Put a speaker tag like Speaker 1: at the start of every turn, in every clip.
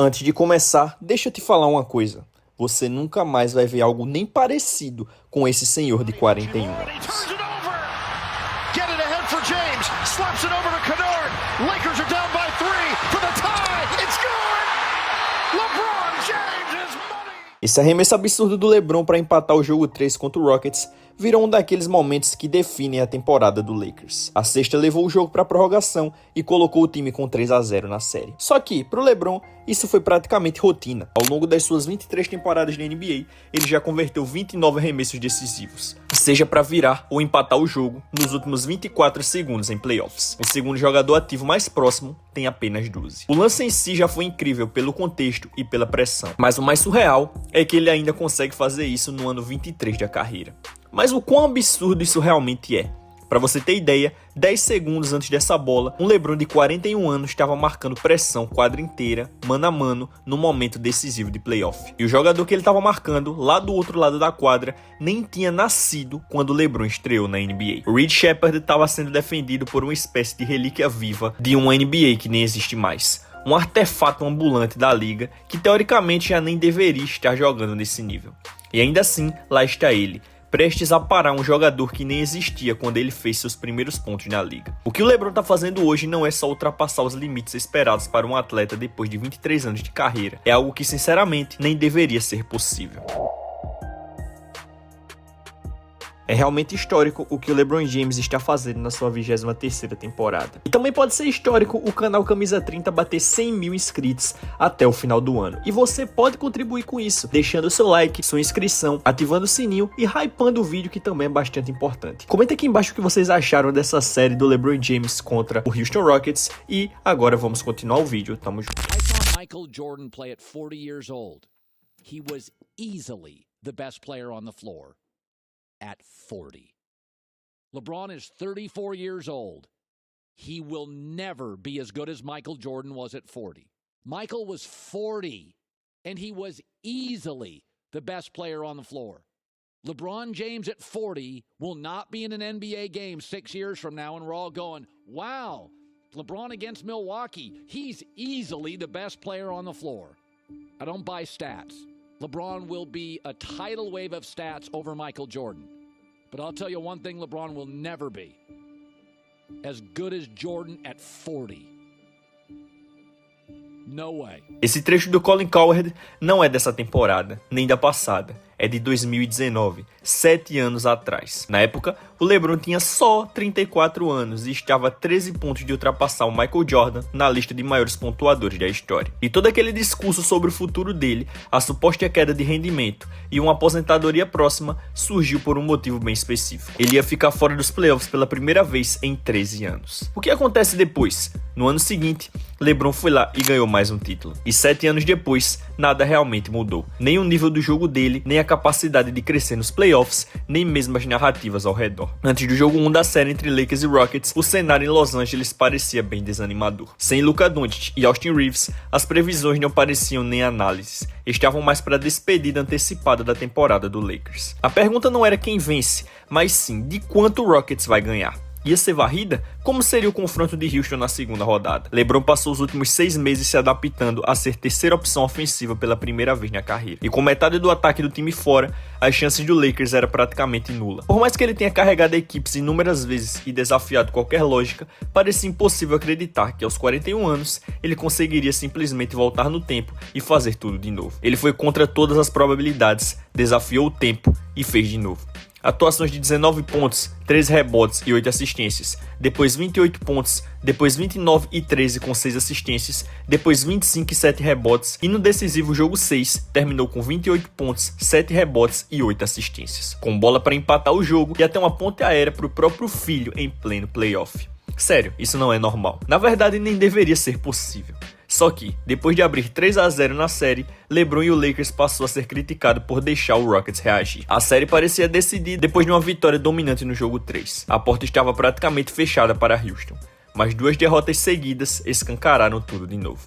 Speaker 1: Antes de começar, deixa eu te falar uma coisa. Você nunca mais vai ver algo nem parecido com esse senhor de 41 anos. Esse arremesso absurdo do LeBron para empatar o jogo 3 contra o Rockets virou um daqueles momentos que definem a temporada do Lakers. A sexta levou o jogo para a prorrogação e colocou o time com 3-0 na série. Só que, para o LeBron, isso foi praticamente rotina. Ao longo das suas 23 temporadas na NBA, ele já converteu 29 arremessos decisivos, seja para virar ou empatar o jogo nos últimos 24 segundos em playoffs. O segundo jogador ativo mais próximo tem apenas 12. O lance em si já foi incrível pelo contexto e pela pressão, mas o mais surreal é que ele ainda consegue fazer isso no ano 23 da carreira. Mas o quão absurdo isso realmente é? Para você ter ideia, 10 segundos antes dessa bola, um LeBron de 41 anos estava marcando pressão quadra inteira, mano a mano, no momento decisivo de playoff. E o jogador que ele estava marcando, lá do outro lado da quadra, nem tinha nascido quando o LeBron estreou na NBA. O Reed Sheppard estava sendo defendido por uma espécie de relíquia viva de uma NBA que nem existe mais. Um artefato ambulante da liga que teoricamente já nem deveria estar jogando nesse nível. E ainda assim, lá está ele, prestes a parar um jogador que nem existia quando ele fez seus primeiros pontos na liga. O que o LeBron está fazendo hoje não é só ultrapassar os limites esperados para um atleta depois de 23 anos de carreira. É algo que, sinceramente, nem deveria ser possível. É realmente histórico o que o LeBron James está fazendo na sua 23ª temporada. E também pode ser histórico o canal Camisa 30 bater 100 mil inscritos até o final do ano. E você pode contribuir com isso, deixando seu like, sua inscrição, ativando o sininho e hypando o vídeo, que também é bastante importante. Comenta aqui embaixo o que vocês acharam dessa série do LeBron James contra o Houston Rockets. E agora vamos continuar o vídeo. Tamo junto.
Speaker 2: I saw Michael Jordan play at 40 years old. He was easily the best player on the floor. At 40. LeBron is 34 years old. He will never be as good as Michael Jordan was at 40. Michael was 40, and he was easily the best player on the floor. LeBron James at 40 will not be in an NBA game 6 years from now, and we're all going, wow, LeBron against Milwaukee. He's easily the best player on the floor. I don't buy stats. LeBron will be a tidal wave of stats over Michael Jordan. But I'll tell you one thing, LeBron will never be as good as Jordan at 40. No way.
Speaker 1: Esse trecho do Colin Cowherd não é dessa temporada, nem da passada. É de 2019, 7 anos atrás. Na época, o LeBron tinha só 34 anos e estava a 13 pontos de ultrapassar o Michael Jordan na lista de maiores pontuadores da história. E todo aquele discurso sobre o futuro dele, a suposta queda de rendimento e uma aposentadoria próxima surgiu por um motivo bem específico. Ele ia ficar fora dos playoffs pela primeira vez em 13 anos. O que acontece depois? No ano seguinte, LeBron foi lá e ganhou mais um título. E 7 anos depois, nada realmente mudou. Nem o nível do jogo dele, nem a capacidade de crescer nos playoffs, nem mesmo as narrativas ao redor. Antes do jogo 1 da série entre Lakers e Rockets, o cenário em Los Angeles parecia bem desanimador. Sem Luka Doncic e Austin Reeves, as previsões não pareciam nem análises, estavam mais para a despedida antecipada da temporada do Lakers. A pergunta não era quem vence, mas sim de quanto o Rockets vai ganhar. Ia ser varrida? Como seria o confronto de Houston na segunda rodada? LeBron passou os últimos 6 meses se adaptando a ser terceira opção ofensiva pela primeira vez na carreira. E com metade do ataque do time fora, as chances do Lakers eram praticamente nula. Por mais que ele tenha carregado equipes inúmeras vezes e desafiado qualquer lógica, parecia impossível acreditar que aos 41 anos ele conseguiria simplesmente voltar no tempo e fazer tudo de novo. Ele foi contra todas as probabilidades, desafiou o tempo e fez de novo. Atuações de 19 pontos, 3 rebotes e 8 assistências, depois 28 pontos, depois 29 e 13 com 6 assistências, depois 25 e 7 rebotes e no decisivo jogo 6 terminou com 28 pontos, 7 rebotes e 8 assistências, com bola para empatar o jogo e até uma ponte aérea para o próprio filho em pleno playoff. Sério, isso não é normal. Na verdade, nem deveria ser possível. Só que, depois de abrir 3-0 na série, LeBron e o Lakers passou a ser criticado por deixar o Rockets reagir. A série parecia decidida depois de uma vitória dominante no jogo 3. A porta estava praticamente fechada para Houston, mas 2 derrotas seguidas escancararam tudo de novo.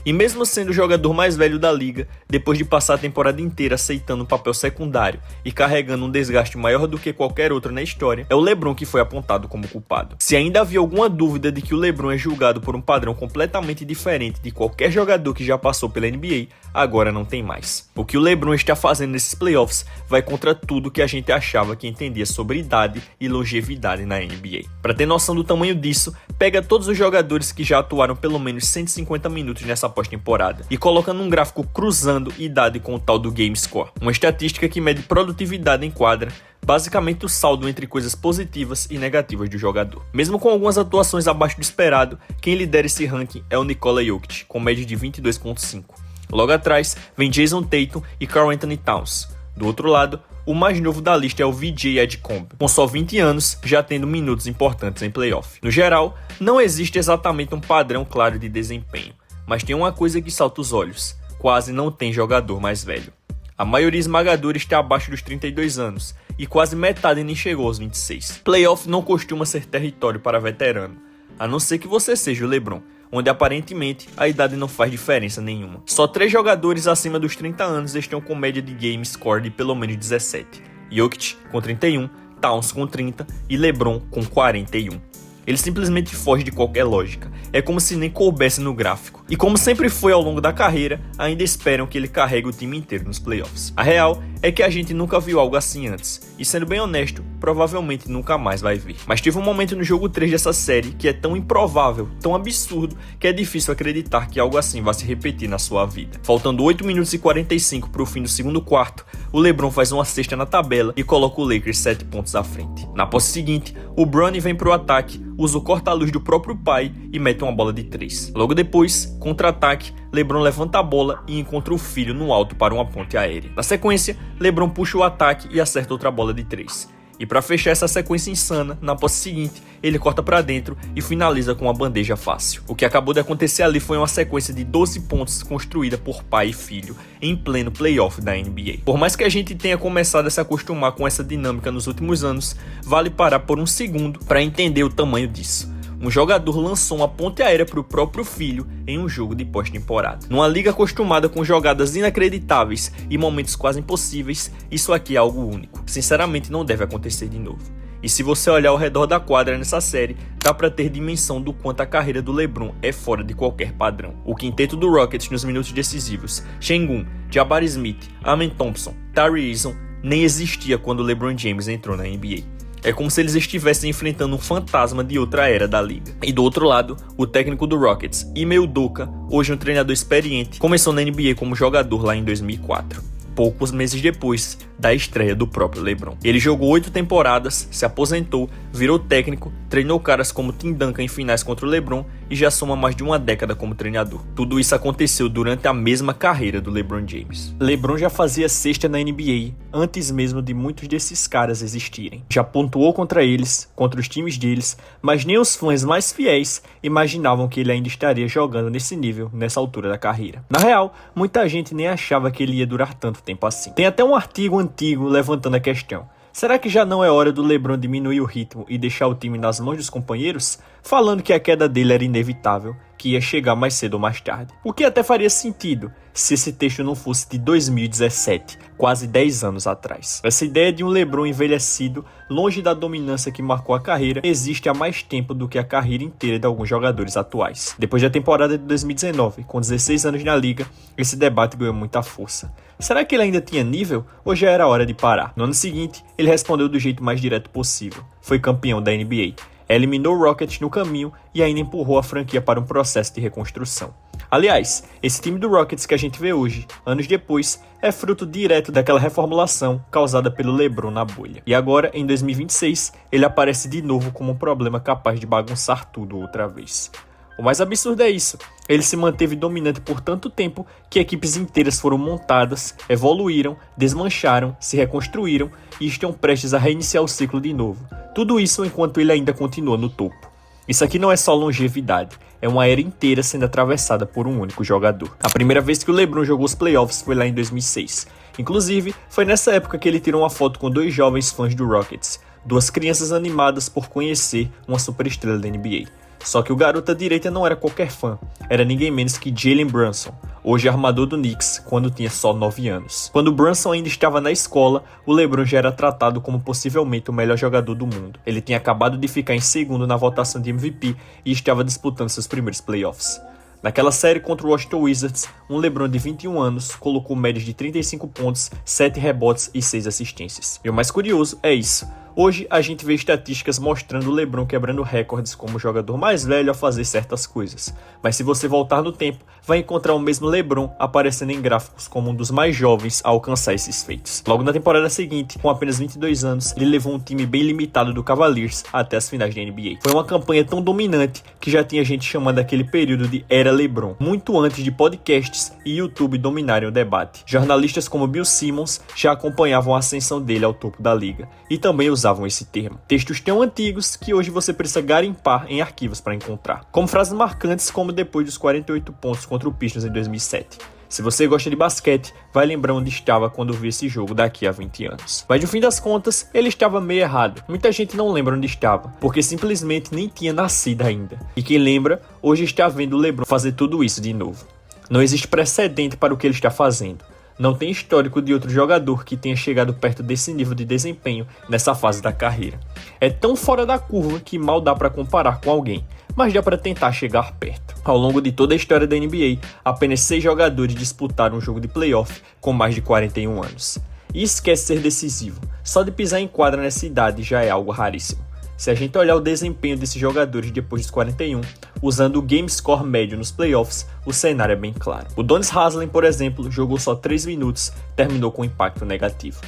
Speaker 1: E mesmo sendo o jogador mais velho da liga, depois de passar a temporada inteira aceitando um papel secundário e carregando um desgaste maior do que qualquer outro na história, é o LeBron que foi apontado como culpado. Se ainda havia alguma dúvida de que o LeBron é julgado por um padrão completamente diferente de qualquer jogador que já passou pela NBA, agora não tem mais. O que o LeBron está fazendo nesses playoffs vai contra tudo que a gente achava que entendia sobre idade e longevidade na NBA. Para ter noção do tamanho disso, pega todos os jogadores que já atuaram pelo menos 150 minutos nessa pós-temporada e coloca num gráfico cruzando idade com o tal do Game Score, uma estatística que mede produtividade em quadra, basicamente o saldo entre coisas positivas e negativas do jogador. Mesmo com algumas atuações abaixo do esperado, quem lidera esse ranking é o Nikola Jokic, com média de 22.5. Logo atrás vem Jason Tatum e Karl-Anthony Towns. Do outro lado, o mais novo da lista é o VJ Edgecombe, com só 20 anos, já tendo minutos importantes em playoff. No geral, não existe exatamente um padrão claro de desempenho, mas tem uma coisa que salta os olhos: quase não tem jogador mais velho. A maioria esmagadora está abaixo dos 32 anos, e quase metade nem chegou aos 26. Playoff não costuma ser território para veterano, a não ser que você seja o LeBron, onde aparentemente a idade não faz diferença nenhuma. Só 3 jogadores acima dos 30 anos estão com média de game score de pelo menos 17. Jokic com 31, Towns com 30 e LeBron com 41. Ele simplesmente foge de qualquer lógica. É como se nem coubesse no gráfico. E como sempre foi ao longo da carreira, ainda esperam que ele carregue o time inteiro nos playoffs. A real é que a gente nunca viu algo assim antes. E sendo bem honesto, provavelmente nunca mais vai ver. Mas teve um momento no jogo 3 dessa série que é tão improvável, tão absurdo, que é difícil acreditar que algo assim vá se repetir na sua vida. Faltando 8 minutos e 45 para o fim do segundo quarto, o LeBron faz uma cesta na tabela e coloca o Lakers 7 pontos à frente. Na posse seguinte, o Bronny vem pro ataque, usa o corta-luz do próprio pai e mete uma bola de 3. Logo depois, contra-ataque, LeBron levanta a bola e encontra o filho no alto para uma ponte aérea. Na sequência, LeBron puxa o ataque e acerta outra bola de 3. E para fechar essa sequência insana, na posse seguinte, ele corta para dentro e finaliza com uma bandeja fácil. O que acabou de acontecer ali foi uma sequência de 12 pontos construída por pai e filho em pleno playoff da NBA. Por mais que a gente tenha começado a se acostumar com essa dinâmica nos últimos anos, vale parar por um segundo para entender o tamanho disso. Um jogador lançou uma ponte aérea para o próprio filho em um jogo de pós-temporada. Numa liga acostumada com jogadas inacreditáveis e momentos quase impossíveis, isso aqui é algo único. Sinceramente, não deve acontecer de novo. E se você olhar ao redor da quadra nessa série, dá para ter dimensão do quanto a carreira do LeBron é fora de qualquer padrão. O quinteto do Rockets nos minutos decisivos, Sengun, Jabari Smith, Amen Thompson, Tari Eason, nem existia quando LeBron James entrou na NBA. É como se eles estivessem enfrentando um fantasma de outra era da liga. E do outro lado, o técnico do Rockets, Ime Udoka, hoje um treinador experiente, começou na NBA como jogador lá em 2004. Poucos meses depois da estreia do próprio LeBron. Ele jogou 8 temporadas, se aposentou, virou técnico, treinou caras como Tim Duncan em finais contra o LeBron e já soma mais de uma década como treinador. Tudo isso aconteceu durante a mesma carreira do LeBron James. LeBron já fazia cesta na NBA antes mesmo de muitos desses caras existirem. Já pontuou contra eles, contra os times deles, mas nem os fãs mais fiéis imaginavam que ele ainda estaria jogando nesse nível, nessa altura da carreira. Na real, muita gente nem achava que ele ia durar tanto tempo assim. Tem até um artigo antigo levantando a questão: será que já não é hora do LeBron diminuir o ritmo e deixar o time nas mãos dos companheiros? Falando que a queda dele era inevitável, que ia chegar mais cedo ou mais tarde. O que até faria sentido se esse texto não fosse de 2017, quase 10 anos atrás. Essa ideia de um LeBron envelhecido, longe da dominância que marcou a carreira, existe há mais tempo do que a carreira inteira de alguns jogadores atuais. Depois da temporada de 2019, com 16 anos na liga, esse debate ganhou muita força. Será que ele ainda tinha nível ou já era hora de parar? No ano seguinte, ele respondeu do jeito mais direto possível. Foi campeão da NBA. Eliminou o Rockets no caminho e ainda empurrou a franquia para um processo de reconstrução. Aliás, esse time do Rockets que a gente vê hoje, anos depois, é fruto direto daquela reformulação causada pelo LeBron na bolha. E agora, em 2026, ele aparece de novo como um problema capaz de bagunçar tudo outra vez. O mais absurdo é isso: ele se manteve dominante por tanto tempo que equipes inteiras foram montadas, evoluíram, desmancharam, se reconstruíram e estão prestes a reiniciar o ciclo de novo. Tudo isso enquanto ele ainda continua no topo. Isso aqui não é só longevidade, é uma era inteira sendo atravessada por um único jogador. A primeira vez que o LeBron jogou os playoffs foi lá em 2006. Inclusive, foi nessa época que ele tirou uma foto com 2 jovens fãs do Rockets, 2 crianças animadas por conhecer uma superestrela da NBA. Só que o garoto da direita não era qualquer fã, era ninguém menos que Jalen Brunson, hoje armador do Knicks, quando tinha só 9 anos. Quando Brunson ainda estava na escola, o LeBron já era tratado como possivelmente o melhor jogador do mundo. Ele tinha acabado de ficar em segundo na votação de MVP e estava disputando seus primeiros playoffs. Naquela série contra o Washington Wizards, um LeBron de 21 anos colocou médias de 35 pontos, 7 rebotes e 6 assistências. E o mais curioso é isso. Hoje a gente vê estatísticas mostrando o LeBron quebrando recordes como o jogador mais velho a fazer certas coisas. Mas se você voltar no tempo, vai encontrar o mesmo LeBron aparecendo em gráficos como um dos mais jovens a alcançar esses feitos. Logo na temporada seguinte, com apenas 22 anos, ele levou um time bem limitado do Cavaliers até as finais da NBA. Foi uma campanha tão dominante que já tinha gente chamando aquele período de Era LeBron, muito antes de podcasts e YouTube dominarem o debate. Jornalistas como Bill Simmons já acompanhavam a ascensão dele ao topo da liga e também usavam esse termo. Textos tão antigos que hoje você precisa garimpar em arquivos para encontrar. Como frases marcantes como depois dos 48 pontos contra o Pistons em 2007. Se você gosta de basquete, vai lembrar onde estava quando viu esse jogo daqui a 20 anos. Mas no fim das contas, ele estava meio errado. Muita gente não lembra onde estava, porque simplesmente nem tinha nascido ainda. E quem lembra, hoje está vendo o LeBron fazer tudo isso de novo. Não existe precedente para o que ele está fazendo. Não tem histórico de outro jogador que tenha chegado perto desse nível de desempenho nessa fase da carreira. É tão fora da curva que mal dá para comparar com alguém, mas dá para tentar chegar perto. Ao longo de toda a história da NBA, apenas 6 jogadores disputaram um jogo de playoff com mais de 41 anos. E esquece ser decisivo, só de pisar em quadra nessa idade já é algo raríssimo. Se a gente olhar o desempenho desses jogadores depois dos 41, usando o game score médio nos playoffs, o cenário é bem claro. O Udonis Haslem, por exemplo, jogou só 3 minutos, terminou com impacto negativo.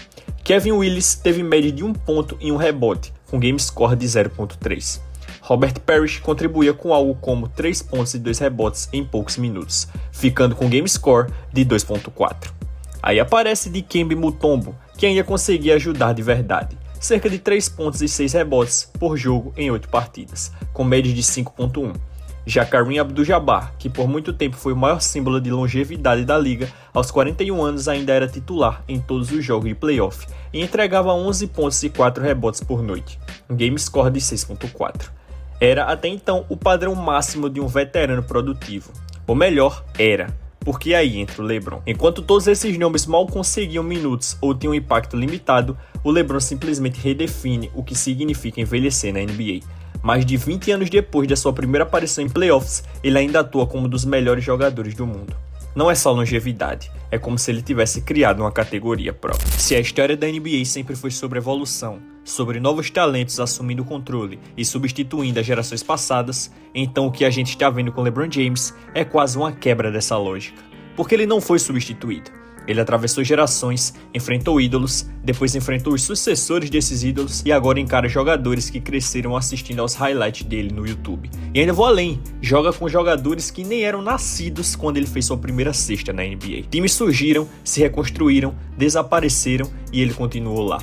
Speaker 1: Kevin Willis teve média de 1 ponto e 1 rebote, com game score de 0.3. Robert Parrish contribuía com algo como 3 pontos e 2 rebotes em poucos minutos, ficando com game score de 2.4. Aí aparece Dikembe Mutombo, que ainda conseguia ajudar de verdade. Cerca de 3 pontos e 6 rebotes por jogo em 8 partidas, com média de 5.1. Já Kareem Abdul-Jabbar, que por muito tempo foi o maior símbolo de longevidade da liga, aos 41 anos ainda era titular em todos os jogos de playoff e entregava 11 pontos e 4 rebotes por noite, um game score de 6.4. Era até então o padrão máximo de um veterano produtivo. Ou melhor, era. Porque aí entra o LeBron. Enquanto todos esses nomes mal conseguiam minutos ou tinham um impacto limitado, o LeBron simplesmente redefine o que significa envelhecer na NBA. Mais de 20 anos depois da sua primeira aparição em playoffs, ele ainda atua como um dos melhores jogadores do mundo. Não é só longevidade, é como se ele tivesse criado uma categoria própria. Se a história da NBA sempre foi sobre evolução, sobre novos talentos assumindo o controle e substituindo as gerações passadas, então o que a gente está vendo com LeBron James é quase uma quebra dessa lógica. Porque ele não foi substituído. Ele atravessou gerações, enfrentou ídolos, depois enfrentou os sucessores desses ídolos e agora encara jogadores que cresceram assistindo aos highlights dele no YouTube. E ainda vou além, joga com jogadores que nem eram nascidos quando ele fez sua primeira cesta na NBA. Times surgiram, se reconstruíram, desapareceram e ele continuou lá.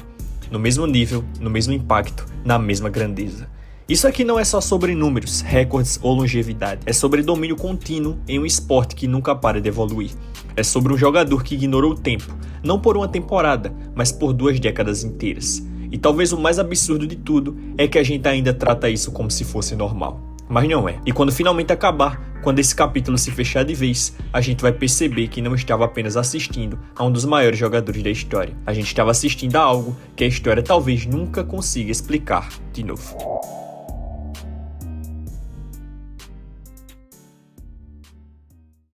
Speaker 1: No mesmo nível, no mesmo impacto, na mesma grandeza. Isso aqui não é só sobre números, recordes ou longevidade. É sobre domínio contínuo em um esporte que nunca para de evoluir. É sobre um jogador que ignorou o tempo, não por uma temporada, mas por 2 décadas inteiras. E talvez o mais absurdo de tudo é que a gente ainda trata isso como se fosse normal. Mas não é. E quando finalmente acabar, quando esse capítulo se fechar de vez, a gente vai perceber que não estava apenas assistindo a um dos maiores jogadores da história. A gente estava assistindo a algo que a história talvez nunca consiga explicar de novo.